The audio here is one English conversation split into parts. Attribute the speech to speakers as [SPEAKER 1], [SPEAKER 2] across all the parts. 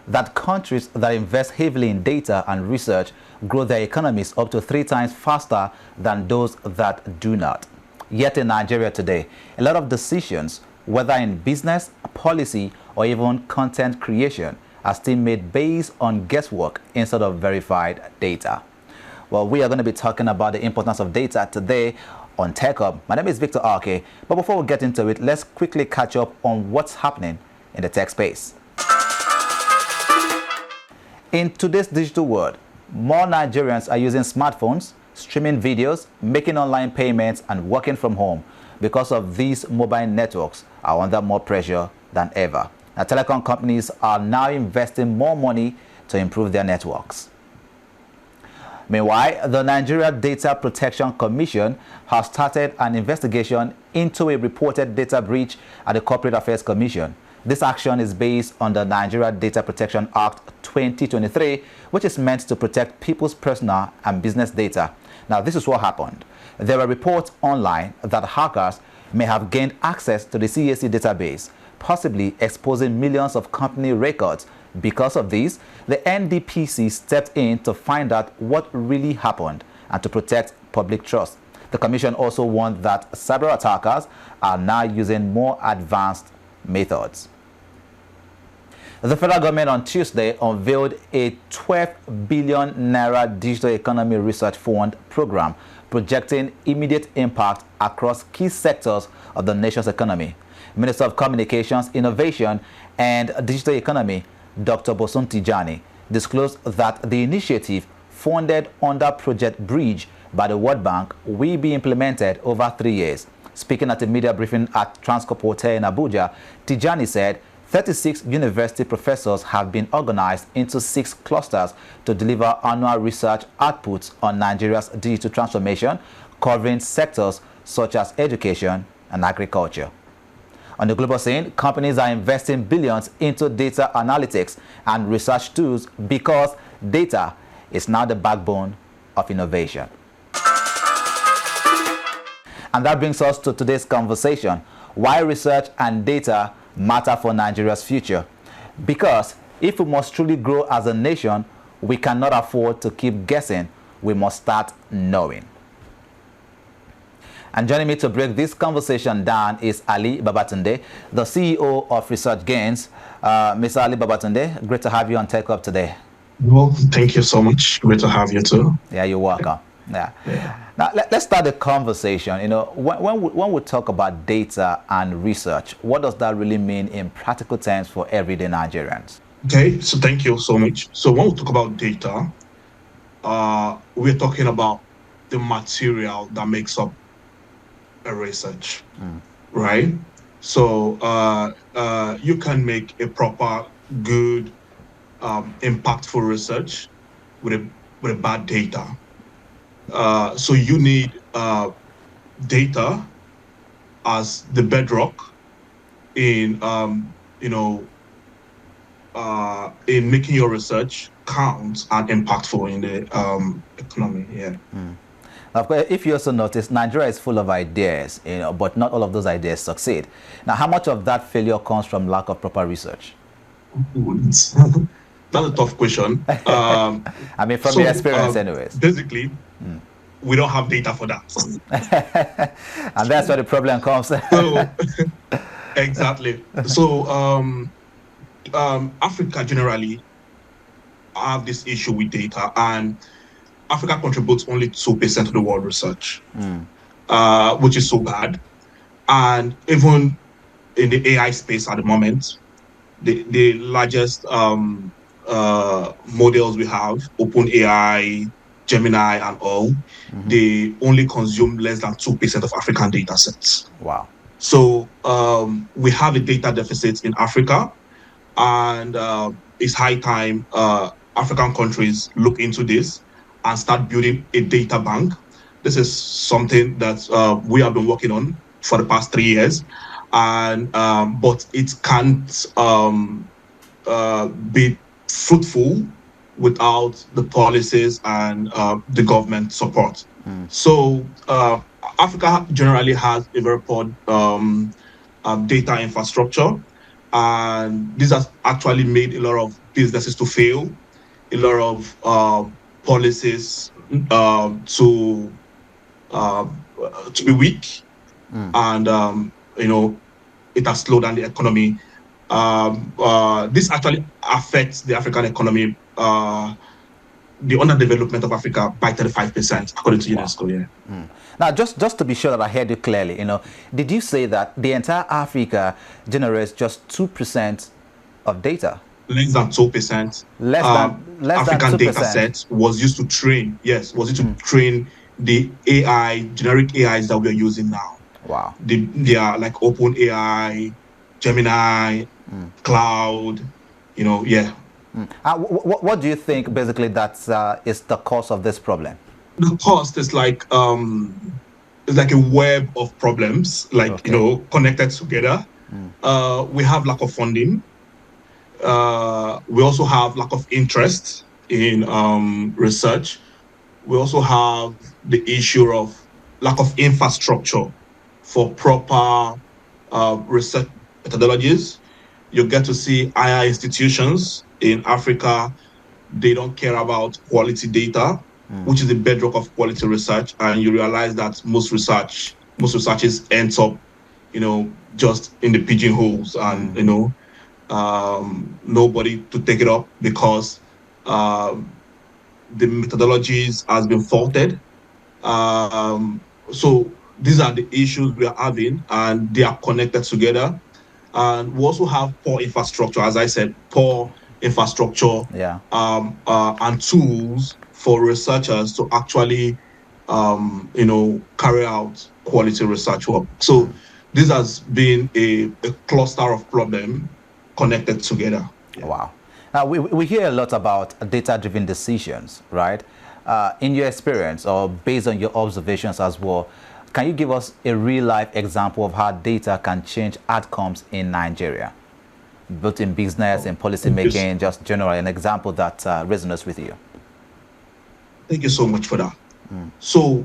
[SPEAKER 1] that countries that invest heavily in data and research grow their economies up to 3 times faster than those that do not. Yet in Nigeria today, a lot of decisions, whether in business, policy, or even content creation, are still made based on guesswork instead of verified data. Well, we are going to be talking about the importance of data today on Tech Hub. My name is Victor Arke, but before we get into it, let's quickly catch up on what's happening in the tech space. In today's digital world, more Nigerians are using smartphones, streaming videos, making online payments, and working from home. Because of these, mobile networks are under more pressure than ever. Now, telecom companies are now investing more money to improve their networks. Meanwhile, the Nigeria Data Protection Commission has started an investigation into a reported data breach at the Corporate Affairs Commission. This action is based on the Nigeria Data Protection Act 2023, which is meant to protect people's personal and business data. Now, this is what happened. There were reports online that hackers may have gained access to the CAC database, possibly exposing millions of company records. Because of this, the NDPC stepped in to find out what really happened and to protect public trust. The commission also warned that cyber attackers are now using more advanced methods. The federal government on Tuesday unveiled a 12 billion naira digital economy research fund program projecting immediate impact across key sectors of the nation's economy. Minister of Communications, Innovation and Digital Economy, Dr. Bosun Tijani, disclosed that the initiative, funded under Project Bridge by the World Bank, will be implemented over 3 years. Speaking at a media briefing at Transcorp Hotel in Abuja, Tijani said 36 university professors have been organized into 6 clusters to deliver annual research outputs on Nigeria's digital transformation, covering sectors such as education and agriculture. On the global scene, companies are investing billions into data analytics and research tools because data is now the backbone of innovation. And that brings us to today's conversation: why research and data matter for Nigeria's future. Because if we must truly grow as a nation, we cannot afford to keep guessing. We must start knowing. And joining me to break this conversation down is Ali Babatunde, the CEO of ResearchGains. Mr. Ali Babatunde, great to have you on Tech Hub today.
[SPEAKER 2] Well, thank you so much. Great to have you too.
[SPEAKER 1] Yeah, you're welcome. Yeah. Now, let's start the conversation. You know, when we talk about data and research, what does that really mean in practical terms for everyday Nigerians?
[SPEAKER 2] Okay, so thank you so much. So when we talk about data, we're talking about the material that makes up a research, right? So you can make a proper, good, impactful research with a bad data. So you need data as the bedrock in in making your research count and impactful in the economy. Yeah.
[SPEAKER 1] Of course, if you also notice, Nigeria is full of ideas, but not all of those ideas succeed. Now, how much of that failure comes from lack of proper research?
[SPEAKER 2] That's a tough question.
[SPEAKER 1] I mean, from your experience, anyways.
[SPEAKER 2] Basically, we don't have data for that.
[SPEAKER 1] And that's where the problem comes.
[SPEAKER 2] So, exactly. So, Africa generally have this issue with data, and Africa contributes only 2% of the world research, which is so bad. And even in the AI space at the moment, the largest models we have, OpenAI, Gemini, and all, they only consume less than 2% of African data sets.
[SPEAKER 1] Wow.
[SPEAKER 2] So we have a data deficit in Africa, and it's high time African countries look into this and start building a data bank. This is something that we have been working on for the past 3 years, and but it can't be fruitful without the policies and the government support. So Africa generally has a very poor data infrastructure, and this has actually made a lot of businesses to fail, a lot of policies to be weak, and it has slowed down the economy. This actually affects the African economy, the underdevelopment of Africa by 35%, according to UNESCO. Yeah.
[SPEAKER 1] Now, just to be sure that I heard you clearly, did you say that the entire Africa generates just 2% of data?
[SPEAKER 2] Less than 2%.
[SPEAKER 1] Less than
[SPEAKER 2] African
[SPEAKER 1] 2%.
[SPEAKER 2] data set was used to train. Yes, was used to train the AI, generic AIs that we are using now.
[SPEAKER 1] Wow.
[SPEAKER 2] They are like Open AI, Gemini, Cloud. Yeah.
[SPEAKER 1] What do you think basically that is the cause of this problem?
[SPEAKER 2] The cost is like it's like a web of problems, like connected together. We have lack of funding. We also have lack of interest in research. We also have the issue of lack of infrastructure for proper research methodologies. You get to see higher institutions in Africa, they don't care about quality data, which is the bedrock of quality research. And you realize that most researches ends up, just in the pigeonholes, and nobody to take it up because the methodologies has been faulted. So these are the issues we are having, and they are connected together. And we also have poor infrastructure, as I said, poor infrastructure, and tools for researchers to actually, carry out quality research work. So this has been a cluster of problems connected together.
[SPEAKER 1] Yeah. Wow. Now, we hear a lot about data-driven decisions, right? In your experience, or based on your observations as well, can you give us a real-life example of how data can change outcomes in Nigeria, both in business and policy making, just generally, an example that resonates with you?
[SPEAKER 2] Thank you so much for that. So,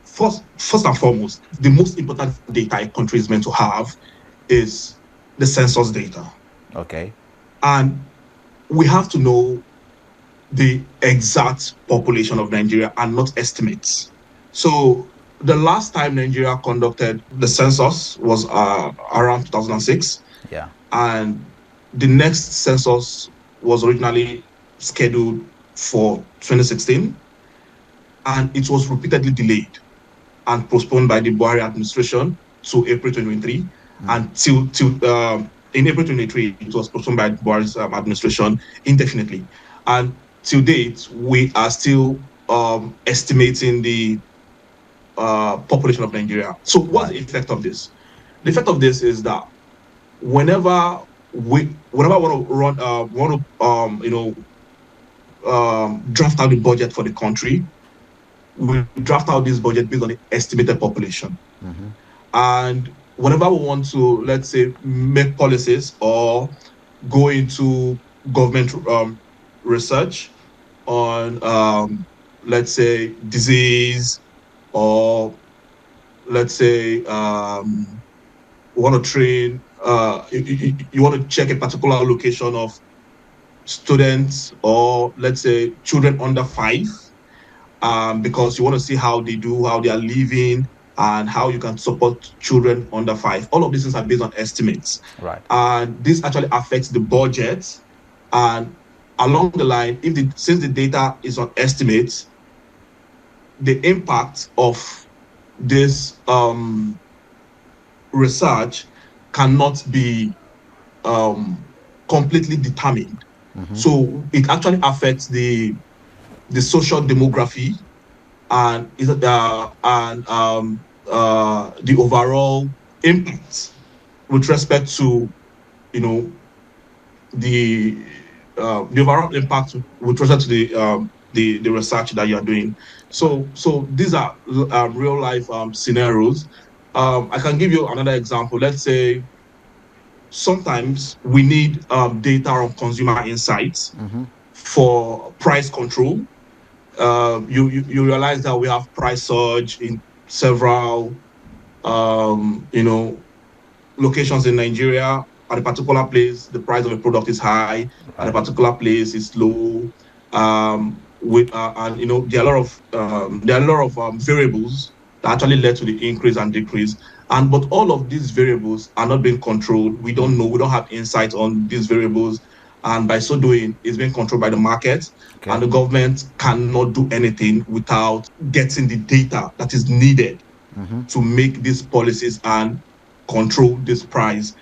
[SPEAKER 2] first and foremost, the most important data a country is meant to have is the census data.
[SPEAKER 1] Okay.
[SPEAKER 2] And we have to know the exact population of Nigeria and not estimates. So the last time Nigeria conducted the census was around 2006.
[SPEAKER 1] Yeah.
[SPEAKER 2] And the next census was originally scheduled for 2016. And it was repeatedly delayed and postponed by the Buhari administration to April 2023. And in April 2023, it was postponed by Buhari's administration indefinitely. And to date, we are still estimating the population of Nigeria. So what's the effect of this? The effect of this is that whenever we want to draft out the budget for the country, we draft out this budget based on the estimated population. And whenever we want to, let's say, make policies or go into government research on, let's say, disease, or let's say we want to train, you want to check a particular location of students, or let's say children under 5, because you want to see how they do, how they are living, and how you can support children under 5. All of these things are based on estimates.
[SPEAKER 1] Right.
[SPEAKER 2] And this actually affects the budget. And along the line, since the data is on estimates, the impact of this research cannot be completely determined. So it actually affects the social demography and the overall impact with respect to the overall impact with respect to the research that you are doing. So these are real life scenarios. I can give you another example. Let's say sometimes we need data on consumer insights for price control. You realize that we have price surge in several locations in Nigeria, at a particular place, the price of a product is high, at a particular place is low. And there are a lot of variables that actually led to the increase and decrease. But all of these variables are not being controlled. We don't know. We don't have insight on these variables, and by so doing, it's being controlled by the market.
[SPEAKER 1] Okay.
[SPEAKER 2] And the government cannot do anything without getting the data that is needed to make these policies and control this price,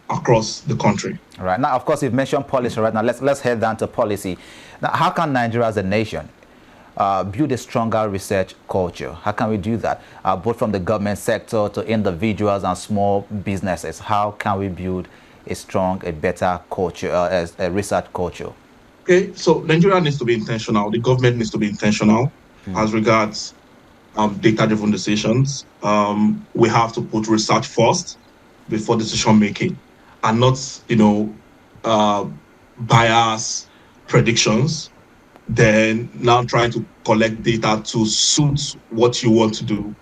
[SPEAKER 2] across the country.
[SPEAKER 1] All right. Now, of course, you've mentioned policy right now. Let's head down to policy. Now, how can Nigeria as a nation build a stronger research culture? How can we do that, both from the government sector to individuals and small businesses? How can we build a better culture, a research culture?
[SPEAKER 2] Okay, so Nigeria needs to be intentional. The government needs to be intentional as regards data-driven decisions. We have to put research first before decision making, and not, bias predictions, then now trying to collect data to suit what you want to do.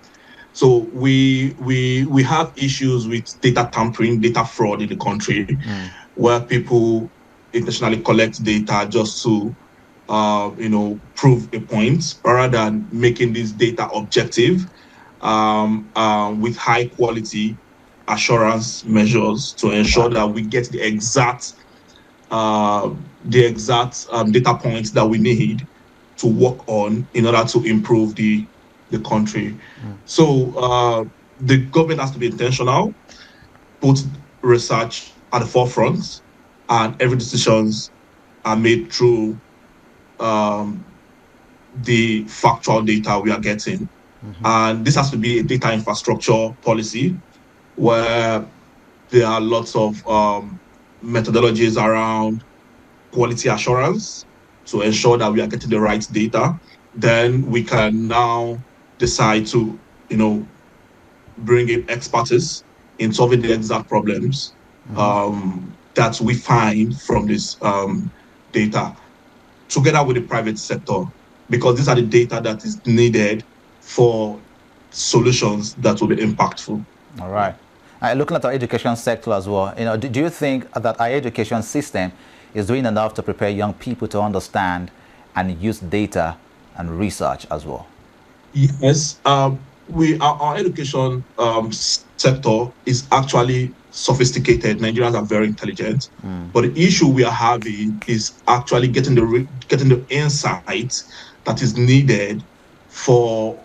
[SPEAKER 2] So we have issues with data tampering, data fraud in the country, where people intentionally collect data just to prove a point, rather than making this data objective with high quality assurance measures to ensure that we get the exact data points that we need to work on in order to improve the country. So the government has to be intentional, put research at the forefront, and every decisions are made through the factual data we are getting. And this has to be a data infrastructure policy where there are lots of methodologies around quality assurance to ensure that we are getting the right data. Then we can now decide to, bring in expertise in solving the exact problems that we find from this data, together with the private sector, because these are the data that is needed for solutions that will be impactful.
[SPEAKER 1] All right. Looking at our education sector as well, do you think that our education system is doing enough to prepare young people to understand and use data and research as well?
[SPEAKER 2] Yes, our education sector is actually sophisticated. Nigerians are very intelligent, but the issue we are having is actually getting the insight that is needed for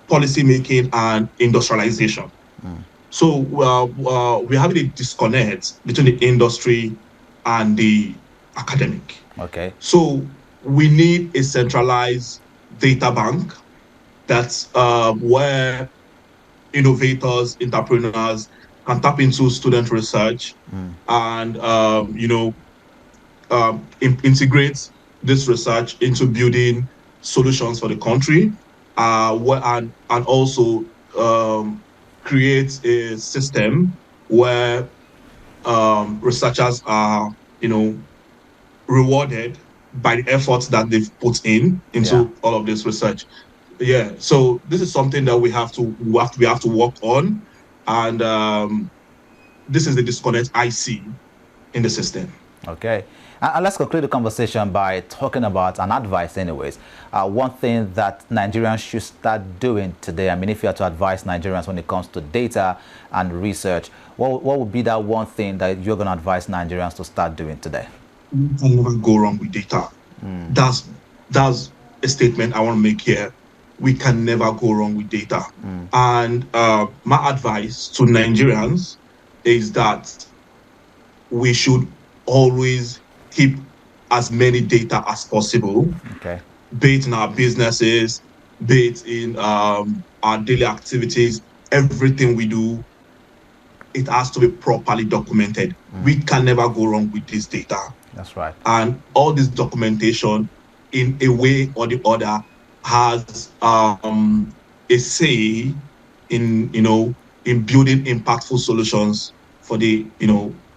[SPEAKER 2] policy making and industrialization. So we're having a disconnect between the industry and the academic.
[SPEAKER 1] Okay.
[SPEAKER 2] So we need a centralized data bank that's where innovators, entrepreneurs can tap into student research and integrate this research into building solutions for the country, and also create a system where researchers are, rewarded by the efforts that they've put into all of this research. Yeah, so this is something that we have to work on, and this is the disconnect I see in the system.
[SPEAKER 1] Okay. And let's conclude the conversation by talking about an advice anyways. One thing that Nigerians should start doing today, if you had to advise Nigerians when it comes to data and research, what would be that one thing that you're going to advise Nigerians to start doing today?
[SPEAKER 2] You can never go wrong with data. That's a statement I want to make here. We can never go wrong with data. And my advice to Nigerians is that we should always keep as many data as possible, be it in our businesses, be it in our daily activities. Everything we do, it has to be properly documented. We can never go wrong with this data.
[SPEAKER 1] That's right.
[SPEAKER 2] And all this documentation, in a way or the other, has a say in building impactful solutions for the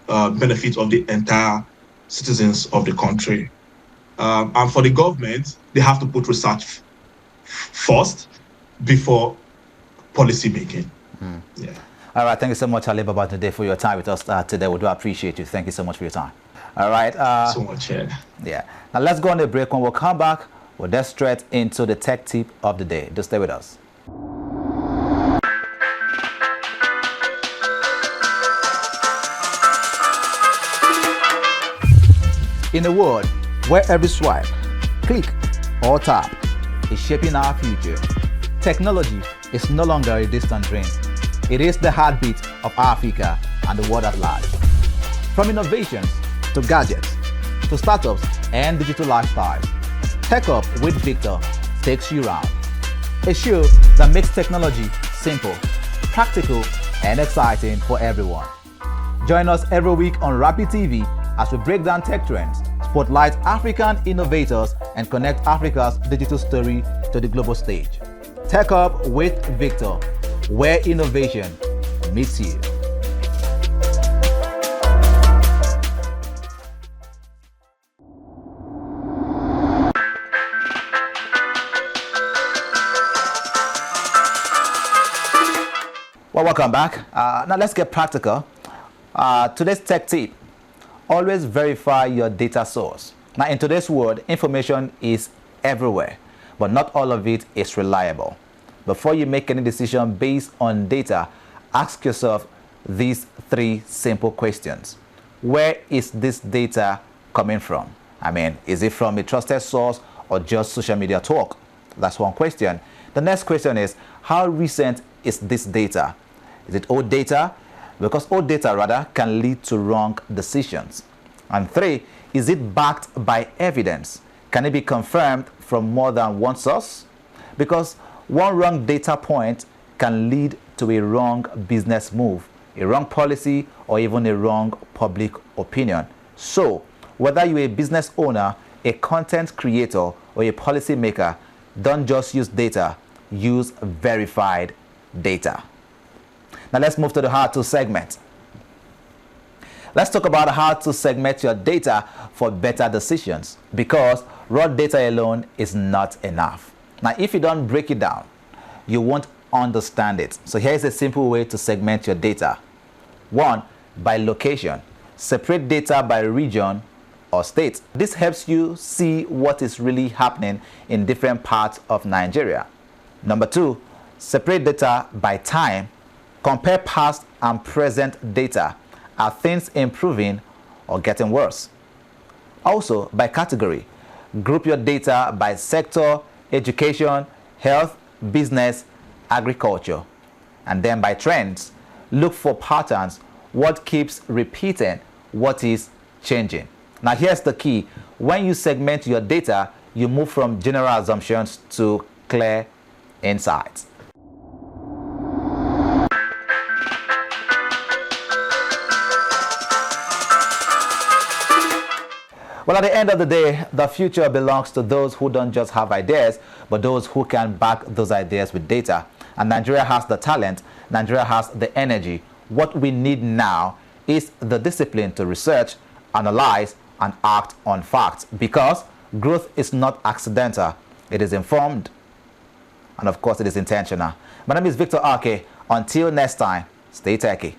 [SPEAKER 2] benefit of the entire citizens of the country. And for the government, they have to put research first before policy making. Yeah.
[SPEAKER 1] All right, thank you so much, Ali Babatunde, for your time with us today. We do appreciate you. Thank you so much for your time. All right.
[SPEAKER 2] So much, yeah.
[SPEAKER 1] Yeah. Now let's go on a break. When we'll come back, we'll get straight into the tech tip of the day. Just stay with us. In a world where every swipe, click, or tap is shaping our future, technology is no longer a distant dream. It is the heartbeat of Africa and the world at large. From innovations to gadgets to startups and digital lifestyles, Tech Up with Victor takes you round. A show that makes technology simple, practical, and exciting for everyone. Join us every week on Rapid TV as we break down tech trends, spotlight African innovators, and connect Africa's digital story to the global stage. Tech Up with Victor, where innovation meets you. Well, welcome back. Now let's get practical. Today's tech tip: always verify your data source. Now in today's world, information is everywhere, but not all of it is reliable. Before you make any decision based on data, ask yourself these three simple questions. Where is this data coming from? I mean, is it from a trusted source or just social media talk? That's one question. The next question is, how recent is this data? Is it old data? Because old data, rather, can lead to wrong decisions. And three, is it backed by evidence? Can it be confirmed from more than one source? Because one wrong data point can lead to a wrong business move, a wrong policy, or even a wrong public opinion. So, whether you're a business owner, a content creator, or a policymaker, don't just use data, use verified data. Now let's move to the how-to segment. Let's talk about how to segment your data for better decisions, because raw data alone is not enough. Now, if you don't break it down, you won't understand it. So here's a simple way to segment your data. One, by location. Separate data by region or state. This helps you see what is really happening in different parts of Nigeria. Number two, separate data by time. Compare past and present data. Are things improving or getting worse? Also, by category. Group your data by sector, education, health, business, agriculture. And then by trends, look for patterns. What keeps repeating? What is changing? Now here's the key. When you segment your data, you move from general assumptions to clear insights. Well, at the end of the day, the future belongs to those who don't just have ideas, but those who can back those ideas with data. And Nigeria has the talent, Nigeria has the energy. What we need now is the discipline to research, analyze, and act on facts, because growth is not accidental, it is informed, and of course it is intentional. My name is Victor Ake. Until next time, stay techy.